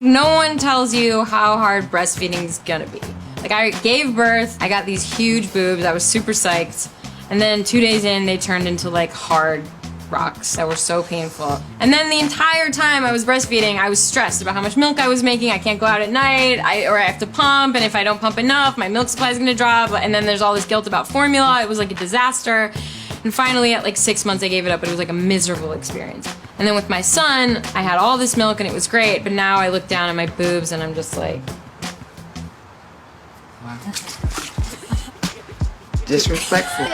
No one tells you how hard breastfeeding is gonna be. Like, I gave birth, I got these huge boobs, I was super psyched, and then 2 days in, they turned into like hard rocks that were so painful. And then the entire time I was breastfeeding, I was stressed about how much milk I was making. I can't go out at night, or I have to pump, and if I don't pump enough, my milk supply is gonna drop, and then there's all this guilt about formula. It was like a disaster. And finally, at like 6 months, I gave it up, but it was like a miserable experience. And then with my son, I had all this milk and it was great, but now I look down at my boobs and I'm just like... Wow. Disrespectful.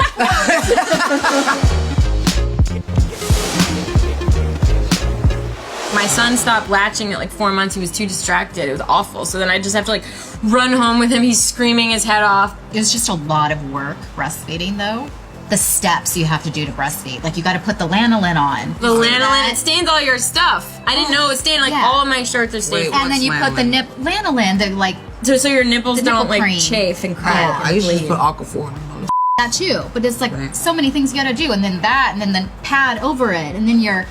My son stopped latching at like 4 months. He was too distracted. It was awful. So then I just have to like run home with him. He's screaming his head off. It's just a lot of work breastfeeding though. The steps you have to do to breastfeed. Like you got to put the lanolin on. The lanolin, it stains all your stuff. I didn't know it stained, like all of my shirts are stained. And then you put the lanolin, the like... So your nipples don't like cream. Chafe and crack. I used to just put Aquaphor on them. That too, but it's like so many things you gotta do, and then that, and then the pad over it, and then your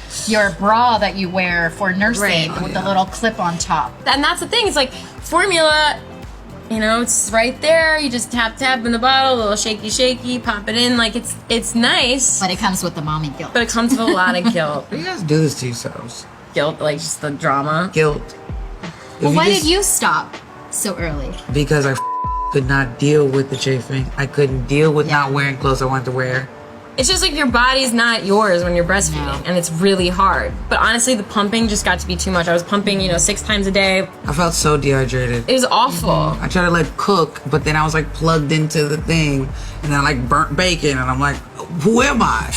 bra that you wear for nursing with the little clip on top. And that's the thing, it's like formula, you know, it's right there. You just tap in the bottle, a little shaky, pop it in. Like it's nice, but it comes with the mommy guilt. But it comes with a lot of guilt. You guys do this to yourselves. Guilt, like just the drama. Guilt. Well, why did you stop so early? Because I could not deal with the chafing. I couldn't deal with not wearing clothes I wanted to wear. It's just like your body's not yours when you're breastfeeding, and it's really hard. But honestly, the pumping just got to be too much. I was pumping, 6 times a day. I felt so dehydrated. It was awful. I tried to like cook, but then I was like plugged into the thing, and then I like burnt bacon, and I'm like, who am I?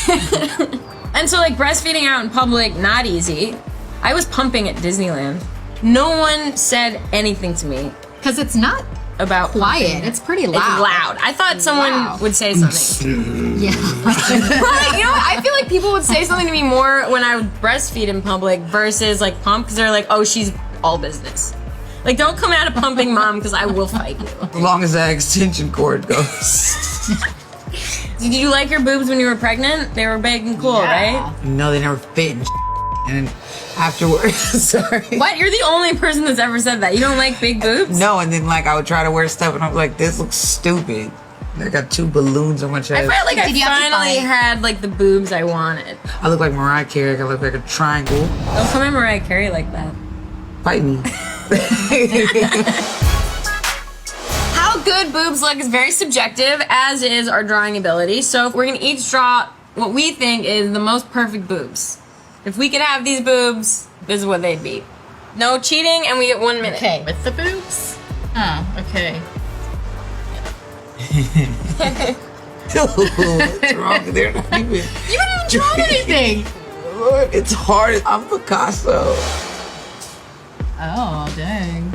And so like breastfeeding out in public, not easy. I was pumping at Disneyland. No one said anything to me. Because it's not about quiet. pumping. It's pretty loud. It's loud. I thought someone would say something. Yeah. I feel like people would say something to me more when I would breastfeed in public versus like pump, because they're like, oh, she's all business. Like, don't come out of pumping, mom, because I will fight you. As long as that extension cord goes. Did you like your boobs when you were pregnant? They were big and cool, right? No, they never fit and afterwards, sorry. What? You're the only person that's ever said that. You don't like big boobs? No, and then like I would try to wear stuff and I was like, this looks stupid. I got 2 balloons on my chest. I felt like I finally had like the boobs I wanted. I look like Mariah Carey. I look like a triangle. Don't come at Mariah Carey like that. Fight me. How good boobs look is very subjective, as is our drawing ability. So we're gonna each draw what we think is the most perfect boobs. If we could have these boobs, this is what they'd be. No cheating, and we get 1 minute. Okay, with the boobs? Oh, okay. What's wrong? They're not even... You didn't draw anything! Lord, it's hard. I'm Picasso. Oh, dang.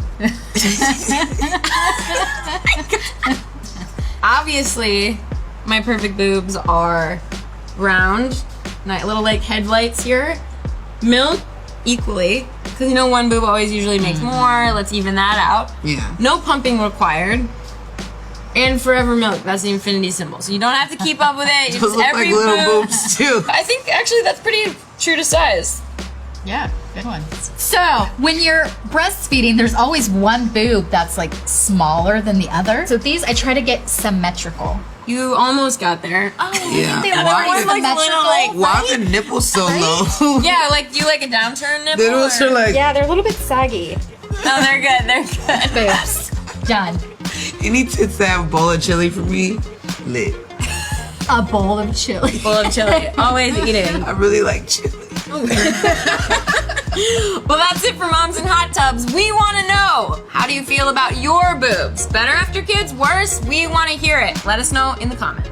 Obviously, my perfect boobs are round, little like headlights here. Milk equally, because one boob always usually makes more. Let's even that out. Yeah. No pumping required. And forever milk. That's the infinity symbol. So you don't have to keep up with it. Those look every like little boob. boobs too. I think actually that's pretty true to size. Yeah, good one. So, when you're breastfeeding, there's always one boob that's like smaller than the other. So these, I try to get symmetrical. You almost got there. Oh, Yeah. they Why were is like symmetrical. Why are the nipples so low? Yeah, like you like a downturn nipple? The nipples are like... Yeah, they're a little bit saggy. No, they're good. They're good. Boobs. Done. Any tits that have a bowl of chili for me, lit. A bowl of chili. Full of chili. Always eating. I really like chili. Well, that's it for Moms in Hot Tubs. We want to know, how do you feel about your boobs? Better after kids? Worse? We want to hear it. Let us know in the comments.